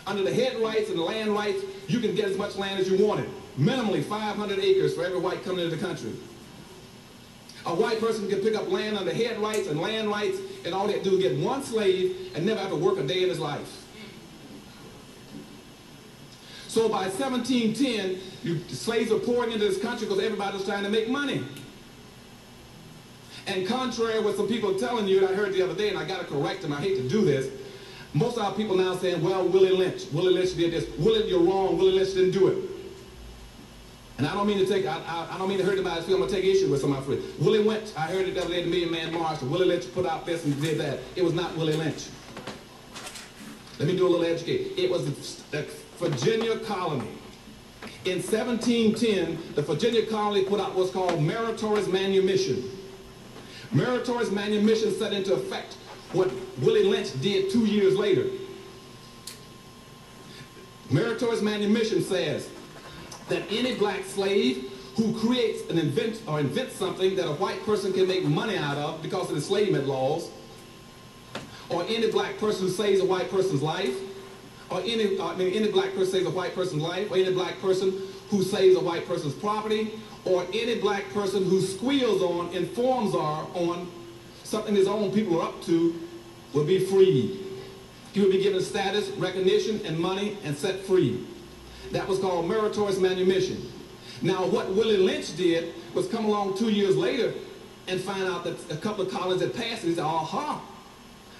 Under the head rights and the land rights, you can get as much land as you wanted. Minimally 500 acres for every white coming into the country. A white person can pick up land under head rights and land rights, and all they have to do is get one slave and never have to work a day in his life. So by 1710, slaves were pouring into this country because everybody was trying to make money. And contrary to what some people are telling you, and I heard the other day, and I got to correct them, I hate to do this, most of our people now saying, well, Willie Lynch did this. Willie, you're wrong, Willie Lynch didn't do it. And I don't mean to hurt anybody's feelings. I'm going to take issue with some of my friends. Willie Lynch, I heard it the other day at the Million Man March, Willie Lynch put out this and did that. It was not Willie Lynch. Let me do a little education. It was the Virginia colony. In 1710, the Virginia colony put out what's called meritorious manumission. Meritorious manumission set into effect what Willie Lynch did 2 years later. Meritorious manumission says that any black slave who creates and invents something that a white person can make money out of because of the enslavement laws, or any black person who saves a white person's life, or any black person saves a white person's life, or any black person who saves a white person's property, or any black person who squeals on, informs on something his own people are up to, will be freed. He will be given status, recognition, and money, and set free. That was called meritorious manumission. Now, what Willie Lynch did was come along 2 years later and find out that a couple of colonies had passed, and he said, aha,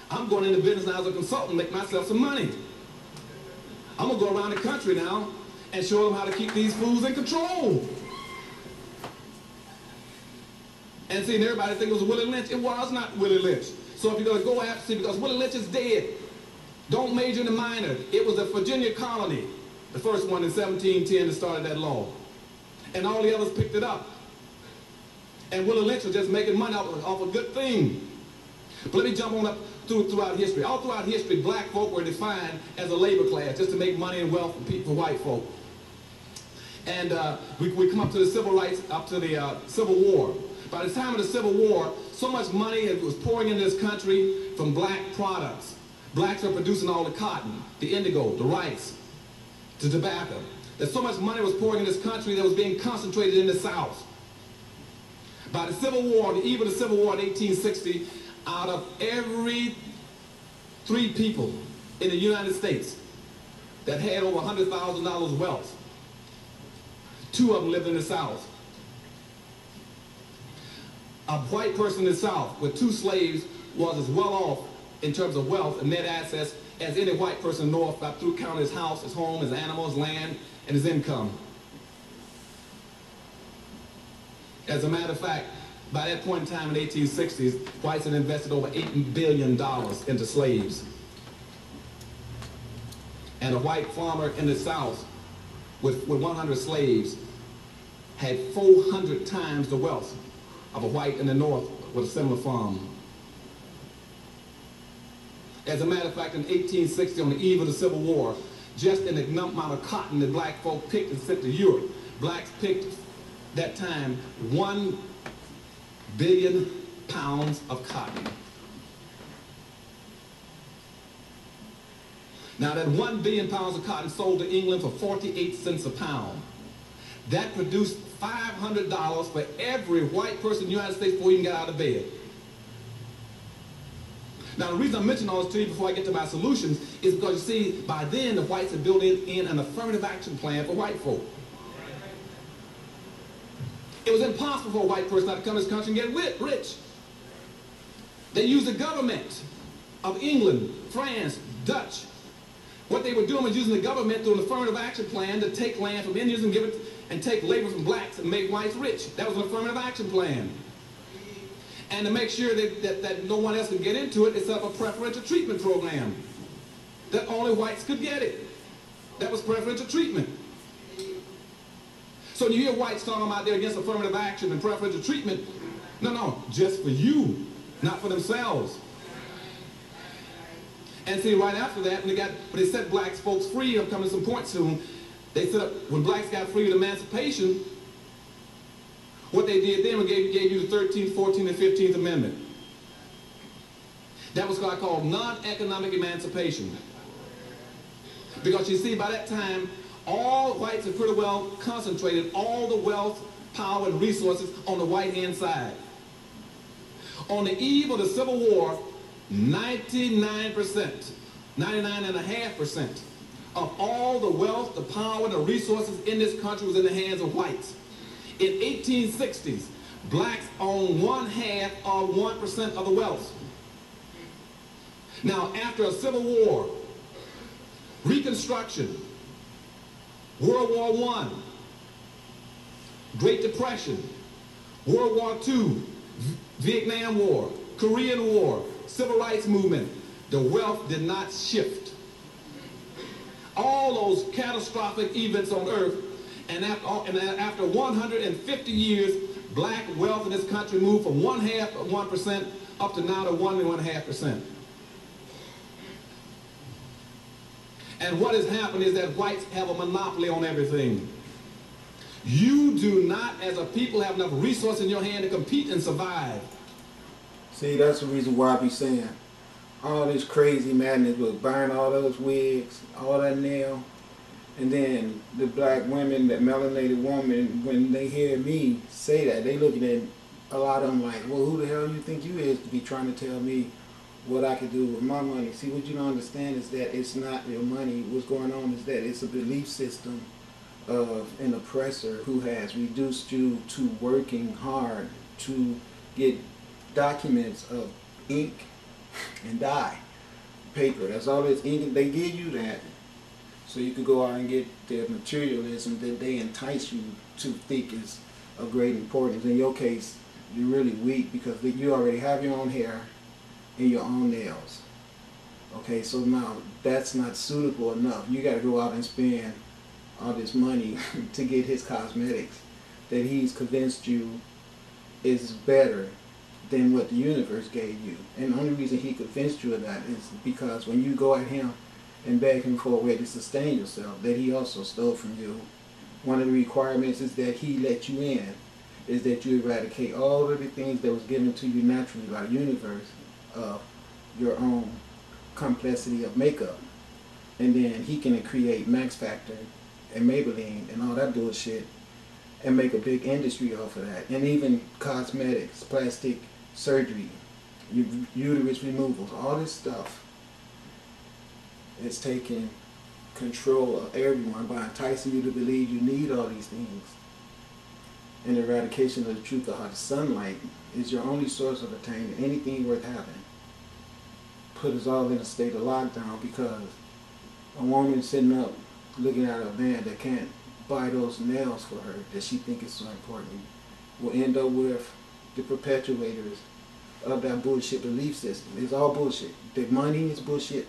I'm going into business now as a consultant, make myself some money. I'm going to go around the country now and show them how to keep these fools in control. And see, everybody think it was Willie Lynch. It was not Willie Lynch. So if you're going to go after, because Willie Lynch is dead, don't major in the minor. It was a Virginia colony, the first one in 1710 that started that law. And all the others picked it up. And Willie Lynch was just making money off a good thing. But let me jump on up throughout history. All throughout history, black folk were defined as a labor class, just to make money and wealth for white folk. And we come up to the civil rights, up to the Civil War. By the time of the Civil War, so much money was pouring into this country from black products. Blacks are producing all the cotton, the indigo, the rice, the tobacco. There's so much money was pouring in this country that was being concentrated in the South. By the Civil War, the eve of the Civil War in 1860, out of every 3 people in the United States that had over $100,000 wealth, 2 of them lived in the South. A white person in the South with 2 slaves was as well off in terms of wealth and net assets as any white person in the North, got through counting his house, his home, his animals, land, and his income. As a matter of fact, by that point in time in the 1860s, whites had invested over $8 billion into slaves. And a white farmer in the South with 100 slaves had 400 times the wealth of a white in the North with a similar farm. As a matter of fact, in 1860, on the eve of the Civil War, just in the amount of cotton that black folk picked and sent to Europe, blacks picked, that time, 1 billion pounds of cotton. Now that 1 billion pounds of cotton sold to England for 48 cents a pound. That produced $500 for every white person in the United States before he even got out of bed. Now the reason I'm mentioning all this to you before I get to my solutions is because you see, by then the whites had built in an affirmative action plan for white folk. It was impossible for a white person not to come to this country and get rich. They used the government of England, France, Dutch. What they were doing was using the government through an affirmative action plan to take land from Indians and give it, and take labor from blacks and make whites rich. That was an affirmative action plan. And to make sure that no one else could get into it, they set up a preferential treatment program. That only whites could get it. That was preferential treatment. So when you hear whites talking about they're against affirmative action and preferential treatment, no, just for you, not for themselves. And see, right after that, when they set black folks free, I'm coming to some points soon, they set up, when blacks got free with emancipation, what they did then was gave you the 13th, 14th, and 15th Amendment. That was what I call non-economic emancipation. Because you see, by that time, all whites had pretty well concentrated all the wealth, power, and resources on the white-hand side. On the eve of the Civil War, 99.5% of all the wealth, the power, and the resources in this country was in the hands of whites. In 1860s, blacks owned 1/2 of 1% of the wealth. Now, after a Civil War, Reconstruction, World War I, Great Depression, World War II, Vietnam War, Korean War, Civil Rights Movement, the wealth did not shift. All those catastrophic events on earth, and after 150 years, black wealth in this country moved from 1/2 of 1% up to now to 1.5%. And what has happened is that whites have a monopoly on everything. You do not, as a people, have enough resources in your hand to compete and survive. See, that's the reason why I be saying all this crazy madness with buying all those wigs, all that nail, and then the black women, that melanated woman, when they hear me say that, they looking at a lot of them like, well, who the hell you think you is to be trying to tell me what I could do with my money? See, what you don't understand is that it's not your money. What's going on is that it's a belief system of an oppressor who has reduced you to working hard to get documents of ink and dye, paper. That's all it's ink. They give you that so you could go out and get their materialism that they entice you to think is of great importance. In your case, you're really weak because you already have your own hair and your own nails. Okay, so now that's not suitable enough. You got to go out and spend all this money to get his cosmetics that he's convinced you is better than what the universe gave you. And the only reason he convinced you of that is because when you go at him and beg him for a way to sustain yourself that he also stole from you, one of the requirements is that he let you in, is that you eradicate all of the things that was given to you naturally by the universe of your own complexity of makeup. And then he can create Max Factor and Maybelline and all that bullshit and make a big industry off of that. And even cosmetics, plastic surgery, uterus removals, all this stuff is taking control of everyone by enticing you to believe you need all these things. And the eradication of the truth of how the sunlight is your only source of attainment, anything worth having, put us all in a state of lockdown because a woman sitting up looking at a man that can't buy those nails for her that she thinks is so important will end up with the perpetuators of that bullshit belief system. It's all bullshit. The money is bullshit,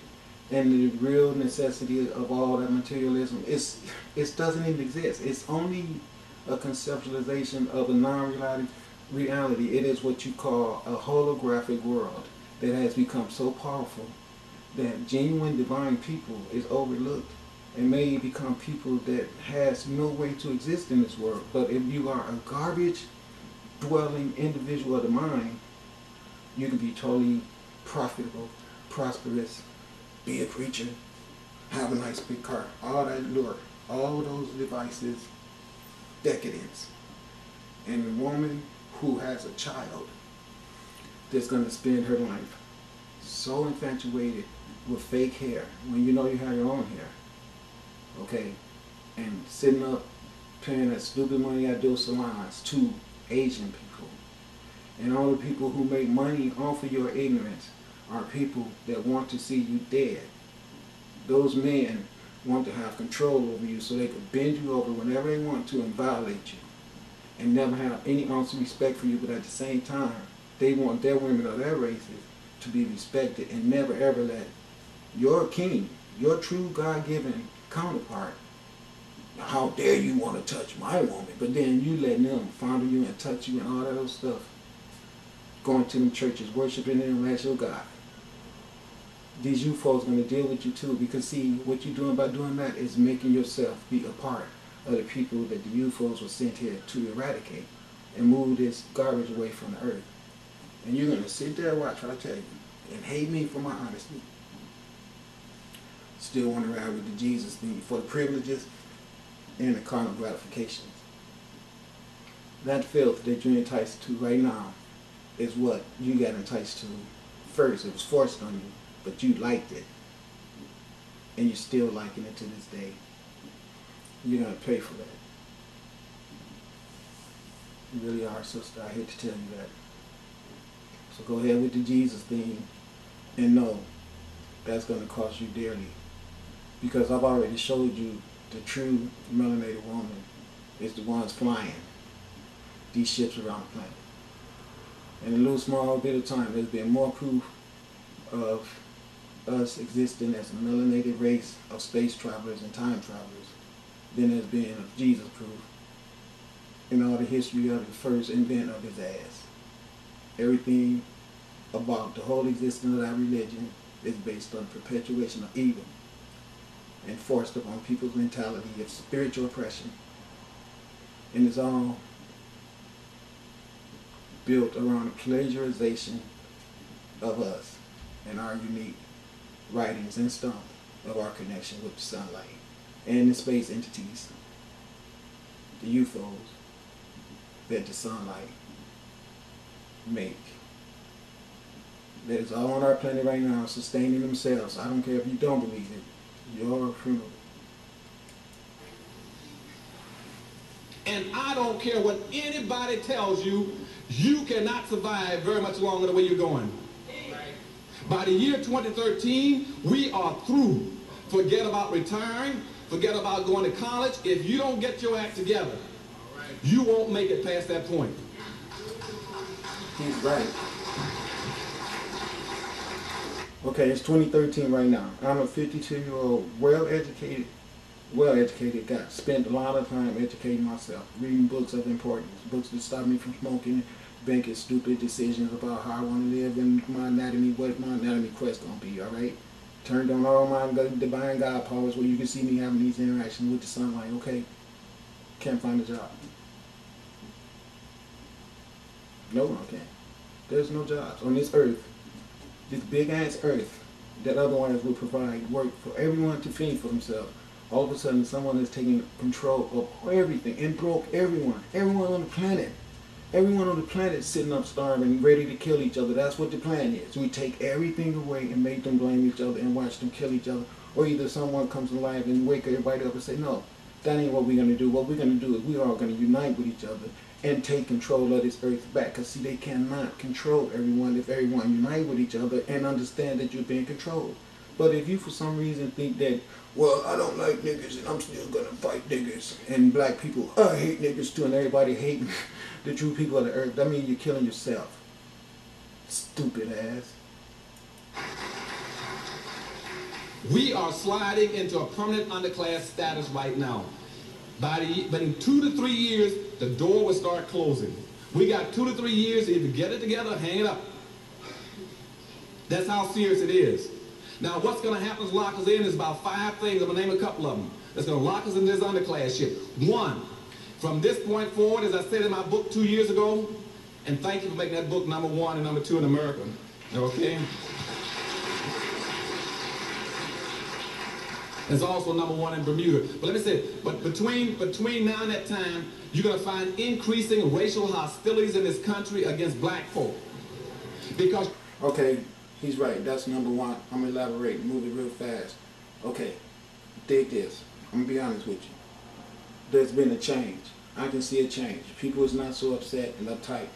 and the real necessity of all that materialism it doesn't even exist. It's only a conceptualization of a non-reality. It is what you call a holographic world that has become so powerful that genuine divine people is overlooked and may become people that has no way to exist in this world. But if you are a garbage dwelling individual of the mind, you can be totally profitable, prosperous, be a preacher, have a nice big car, all that lure, all those devices, decadence. And a woman who has a child that's going to spend her life so infatuated with fake hair when you know you have your own hair, okay, and sitting up paying that stupid money at those salons to Asian people, and all the people who make money off of your ignorance are people that want to see you dead. Those men want to have control over you so they can bend you over whenever they want to and violate you and never have any ounce of respect for you, but at the same time they want their women of their races to be respected and never ever let your king, your true God-given counterpart, how dare you want to touch my woman, but then you letting them fondle you and touch you and all that other stuff, going to them churches, worshiping them as your God. These you folks going to deal with you too, because see, what you're doing by doing that is making yourself be a part of the people that the UFOs were sent here to eradicate and move this garbage away from the earth. And you're going to sit there and watch what I tell you and hate me for my honesty. still want to ride with the Jesus thing for the privileges and the carnal gratifications. That filth that you're enticed to right now is what you got enticed to first. It was forced on you, but you liked it. And you're still liking it to this day. You're going to pay for that. You really are, sister. I hate to tell you that. So go ahead with the Jesus thing and know that's going to cost you dearly. Because I've already showed you the true melanated woman is the ones flying these ships around the planet. In a little small bit of time, there's been more proof of us existing as a melanated race of space travelers and time travelers than there's been of Jesus proof in all the history of the first invent of his ass. Everything about the whole existence of that religion is based on perpetuation of evil and forced upon people's mentality of spiritual oppression. And it's all built around the plagiarization of us and our unique writings in stone of our connection with the sunlight and the space entities, the UFOs that the sunlight make. That is all on our planet right now, sustaining themselves. I don't care if you don't believe it. You're a criminal. And I don't care what anybody tells you, you cannot survive very much longer the way you're going. By the year 2013, we are through. Forget about retiring. Forget about going to college. If you don't get your act together, you won't make it past that point. He's right. Okay, it's 2013 right now. I'm a 52-year-old, well-educated guy. Spent a lot of time educating myself, reading books of importance, books that stop me from smoking, making stupid decisions about how I want to live and my anatomy, what my anatomy quest gonna be, all right? Turned on all my divine God powers where you can see me having these interactions with the sunlight, okay? Can't find a job. No one can. There's no jobs on this earth, this big ass earth that otherwise would provide work for everyone to fend for themselves. All of a sudden someone is taking control of everything and broke everyone on the planet. Everyone on the planet is sitting up starving, ready to kill each other. That's what the plan is. We take everything away and make them blame each other and watch them kill each other. Or either someone comes alive and wake everybody up and say, no, that ain't what we're going to do. What we're going to do is we are going to unite with each other and take control of this earth back. Because see, they cannot control everyone if everyone unite with each other and understand that you're being controlled. But if you for some reason think that, well, I don't like niggas and I'm still going to fight niggas, and black people, I hate niggas too, and everybody hating the true people of the earth, that means you're killing yourself. Stupid ass. We are sliding into a permanent underclass status right now. But in 2 to 3 years, the door will start closing. We got 2 to 3 years to either get it together or hang it up. That's how serious it is. Now, what's going to happen is lock us in is about 5 things. I'm going to name a couple of them. That's going to lock us in this underclass ship. 1, from this point forward, as I said in my book 2 years ago, and thank you for making that book #1 and #2 in America. Okay? It's also #1 in Bermuda. But let me say, but between now and that time, you're going to find increasing racial hostilities in this country against black folk. Because... Okay, he's right. That's #1. I'm going to elaborate, move it real fast. Okay, dig this. I'm going to be honest with you. There's been a change. I can see a change. People is not so upset and uptight.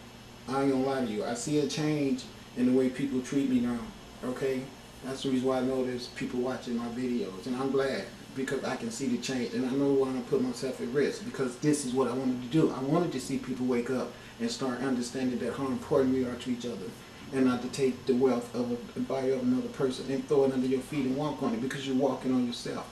I ain't going to lie to you. I see a change in the way people treat me now. Okay? That's the reason why I know there's people watching my videos, and I'm glad because I can see the change, and I know why I put myself at risk because this is what I wanted to do. I wanted to see people wake up and start understanding that how important we are to each other, and not to take the wealth of the body of another person and throw it under your feet and walk on it because you're walking on yourself.